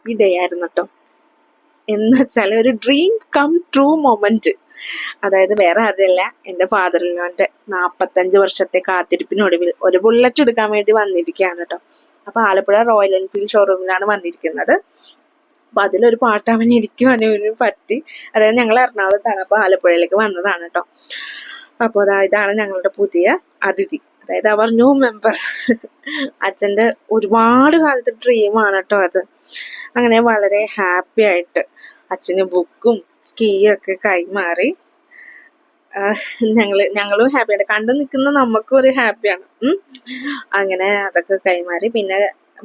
Happy day ആയിരുന്നു കേട്ടോ. എന്ന് വെച്ചാൽ ഒരു ഡ്രീം കം ട്രൂ മൊമെന്റ്. അതായത് വേറെ ആരുമല്ല, എൻ്റെ ഫാദറിനോന്റെ 45 വർഷത്തെ കാത്തിരിപ്പിനൊടുവിൽ ഒരു ബുള്ളറ്റ് എടുക്കാൻ വേണ്ടി വന്നിരിക്കുകയാണ് കേട്ടോ. അപ്പൊ ആലപ്പുഴ റോയൽ എൻഫീൽഡ് ഷോറൂമിലാണ് വന്നിരിക്കുന്നത്. അപ്പൊ അതിലൊരു പാട്ട് അവന് പറ്റി. അതായത് ഞങ്ങൾ എറണാകുളത്താണ്, അപ്പൊ ആലപ്പുഴയിലേക്ക് വന്നതാണ് കേട്ടോ. അപ്പോൾ ഇതാണ് ഞങ്ങളുടെ പുതിയ അതിഥി, അതായത് അവർ ന്യൂ മെമ്പർ. അച്ഛൻ്റെ ഒരുപാട് കാലത്തെ ഡ്രീമാണ് കേട്ടോ അത്. അങ്ങനെ വളരെ ഹാപ്പി ആയിട്ട് അച്ഛന് ബുക്കും കീയൊക്കെ കൈമാറി ഞങ്ങളും ഹാപ്പിയാണ്. കണ്ടു നിൽക്കുന്ന നമുക്കും ഒരു ഹാപ്പിയാണ്. അങ്ങനെ അതൊക്കെ കൈമാറി. പിന്നെ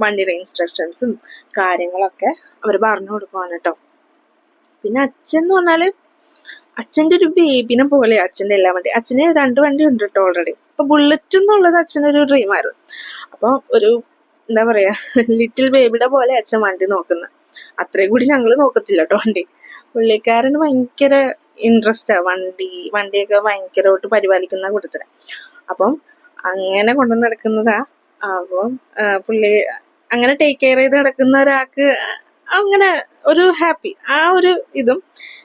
വണ്ടിയുടെ ഇൻസ്ട്രക്ഷൻസും കാര്യങ്ങളൊക്കെ അവർ പറഞ്ഞു കൊടുക്കുവാണ് കേട്ടോ. പിന്നെ അച്ഛൻ എന്ന് പറഞ്ഞാല് അച്ഛൻ്റെ ഒരു ബേബിനെ പോലെ അച്ഛൻ്റെ എല്ലാ വണ്ടി. അച്ഛന് 2 വണ്ടി ഉണ്ട് കേട്ടോ ഓൾറെഡി. അപ്പൊ ബുള്ളറ്റ് എന്നുള്ളത് അച്ഛനൊരു ഡ്രീമായിരുന്നു. അപ്പൊ ഒരു എന്താ പറയാ, ലിറ്റിൽ ബേബിയുടെ പോലെ അച്ഛൻ വണ്ടി നോക്കുന്നത്. അത്രയും കൂടി ഞങ്ങൾ നോക്കത്തില്ല കേട്ടോ വണ്ടി. പുള്ളിക്കാരന് ഭയങ്കര ഇൻട്രസ്റ്റാ വണ്ടിയൊക്കെ ഭയങ്കരമായിട്ട് പരിപാലിക്കുന്ന കൂട്ടത്തില. അപ്പം അങ്ങനെ കൊണ്ടു നടക്കുന്നതാ. അപ്പം പുള്ളി അങ്ങനെ ടേക്ക് കെയർ ചെയ്ത് നടക്കുന്ന ഒരാൾക്ക് അങ്ങനെ ഒരു ഹാപ്പി, ആ ഒരു ഇതും.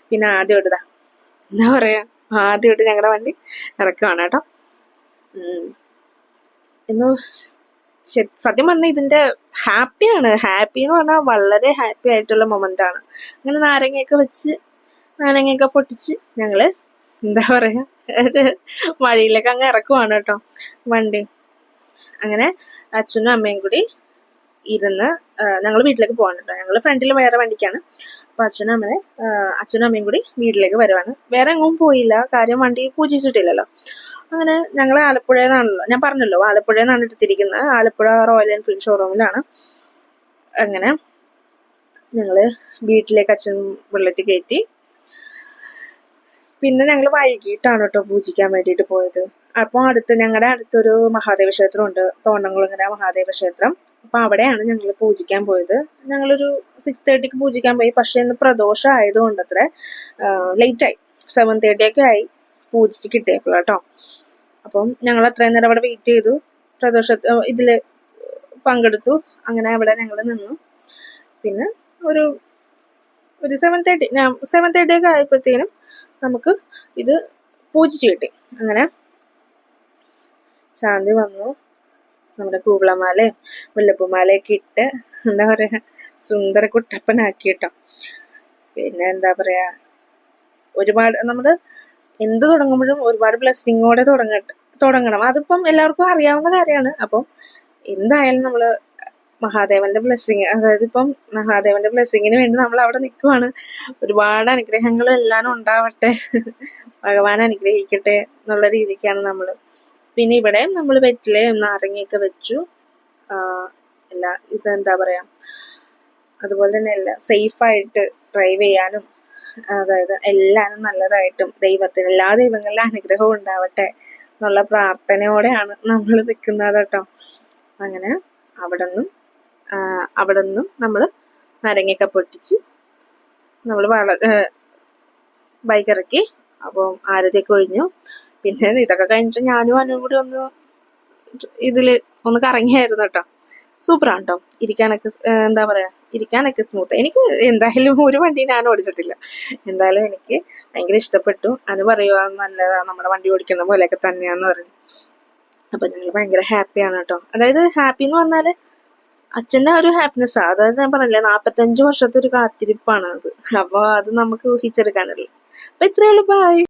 പിന്നെ ആദ്യമായിട്ട് ഞങ്ങളുടെ വണ്ടി ഇറക്കുവാണ് കേട്ടോ. ഇന്ന് സത്യം പറഞ്ഞാൽ ഇതിന്റെ ഹാപ്പിയാണ്. ഹാപ്പി എന്ന് പറഞ്ഞാൽ വളരെ ഹാപ്പി ആയിട്ടുള്ള മൊമെന്റ് ആണ്. അങ്ങനെ നാരങ്ങയൊക്കെ പൊട്ടിച്ച് ഞങ്ങള് എന്താ പറയാ വഴിയിലേക്ക് അങ്ങ് ഇറക്കുവാണ് കേട്ടോ വണ്ടി. അങ്ങനെ അച്ഛനും അമ്മയും കൂടി ഇരുന്ന് ഞങ്ങൾ വീട്ടിലേക്ക് പോകാൻ കേട്ടോ. ഞങ്ങൾ ഫ്രണ്ടിൽ വേറെ വണ്ടിക്കാണ്. അപ്പൊ അച്ഛനും അമ്മയും കൂടി വീട്ടിലേക്ക് വരുവാണ്. വേറെ എങ്ങും പോയില്ല, കാര്യം വണ്ടി പൂജിച്ചിട്ടില്ലല്ലോ. അങ്ങനെ ഞങ്ങൾ ആലപ്പുഴയെന്നാണല്ലോ, ഞാൻ പറഞ്ഞല്ലോ ആലപ്പുഴയെന്നാണ് എടുത്തിരിക്കുന്നത്. ആലപ്പുഴ റോയൽ എൻഫീൽഡ് ഷോറൂമിലാണ്. അങ്ങനെ ഞങ്ങള് വീട്ടിലേക്ക് അച്ഛൻ ബുള്ളറ്റ് കയറ്റി. പിന്നെ ഞങ്ങൾ വൈകിട്ടാണ് കേട്ടോ പൂജിക്കാൻ വേണ്ടിയിട്ട് പോയത്. അപ്പോൾ ഞങ്ങളുടെ അടുത്തൊരു മഹാദേവ ക്ഷേത്രം ഉണ്ട്, തോണ്ടംകുളങ്ങര മഹാദേവ ക്ഷേത്രം. അപ്പൊ അവിടെയാണ് ഞങ്ങൾ പൂജിക്കാൻ പോയത്. ഞങ്ങളൊരു 6:30 പൂജിക്കാൻ പോയി. പക്ഷെ ഇന്ന് പ്രദോഷം ആയതുകൊണ്ട് അത്ര ലേറ്റായി, 7:30 ഒക്കെ ആയി പൂജിച്ച് കിട്ടിയപ്പോൾ കേട്ടോ. അപ്പം ഞങ്ങൾ അത്രയും നേരം അവിടെ വെയിറ്റ് ചെയ്തു, ഇതില് പങ്കെടുത്തു. അങ്ങനെ അവിടെ ഞങ്ങൾ നിന്നു. പിന്നെ ഒരു 7:30 ഒക്കെ ആയപ്പോഴത്തേനും നമുക്ക് ഇത് പൂജിച്ച് കിട്ടി. അങ്ങനെ ശാന്തി വന്നു. നമ്മുടെ കൂവളമാലയും മുല്ലപ്പൂമാലയൊക്കെ ഇട്ട് എന്താ പറയാ സുന്ദര കുട്ടപ്പനാക്കി കേട്ടോ. പിന്നെ എന്താ പറയാ, ഒരുപാട് നമ്മള് എന്ത് തുടങ്ങുമ്പോഴും ഒരുപാട് ബ്ലെസ്സിങ്ങോടെ തുടങ്ങണം. അതിപ്പം എല്ലാവർക്കും അറിയാവുന്ന കാര്യമാണ്. അപ്പം എന്തായാലും നമ്മള് മഹാദേവന്റെ ബ്ലെസ്സിങ്, അതായത് ഇപ്പം മഹാദേവന്റെ ബ്ലെസ്സിങ്ങിന് വേണ്ടി നമ്മൾ അവിടെ നിൽക്കുവാണ്. ഒരുപാട് അനുഗ്രഹങ്ങളും എല്ലാം ഉണ്ടാവട്ടെ, ഭഗവാൻ അനുഗ്രഹിക്കട്ടെ എന്നുള്ള രീതിക്കാണ് നമ്മള്. പിന്നെ ഇവിടെ നമ്മൾ വെറ്റിലെ നാരങ്ങയൊക്കെ വെച്ചു. ഇതെന്താ പറയാ, അതുപോലെ തന്നെ എല്ലാം സേഫായിട്ട് ഡ്രൈവ് ചെയ്യാനും, അതായത് എല്ലാവരും നല്ലതായിട്ടും എല്ലാ ദൈവങ്ങളിലും അനുഗ്രഹവും ഉണ്ടാവട്ടെ എന്നുള്ള പ്രാർത്ഥനയോടെയാണ് നമ്മൾ നിൽക്കുന്നത് കേട്ടോ. അങ്ങനെ അവിടെ നിന്നും നമ്മൾ നാരങ്ങയൊക്കെ പൊട്ടിച്ച് നമ്മൾ ബൈക്ക് ഇറക്കി. അപ്പം ആരതിയൊക്കെ ഒഴിഞ്ഞു. പിന്നെ ഇതൊക്കെ കഴിഞ്ഞിട്ട് ഞാനും അനുവും കൂടി ഇതില് കറങ്ങിയായിരുന്നു കേട്ടോ. സൂപ്പറാണ് കേട്ടോ. ഇരിക്കാനൊക്കെ സ്മൂത്ത്. എനിക്ക് എന്തായാലും ഒരു വണ്ടി ഞാൻ ഓടിച്ചിട്ടില്ല, എന്തായാലും എനിക്ക് ഭയങ്കര ഇഷ്ടപ്പെട്ടു. അനു പറയുക നല്ലതാ, നമ്മുടെ വണ്ടി ഓടിക്കുന്ന പോലെയൊക്കെ തന്നെയാന്ന് പറഞ്ഞു. അപ്പൊ ഞങ്ങൾ ഭയങ്കര ഹാപ്പിയാണ് കേട്ടോ. അതായത് ഹാപ്പി എന്ന് പറഞ്ഞാല് അച്ഛൻ്റെ ഒരു ഹാപ്പിനെസ്സാ. അതായത് ഞാൻ പറഞ്ഞില്ലേ 45 വർഷത്തെ ഒരു കാത്തിരിപ്പാണ് അത്. അപ്പൊ അത് നമുക്ക് ഊഹിച്ചെടുക്കാനല്ലോ. അപ്പൊ ഇത്രയേ ഉള്ളൂ. ബൈ.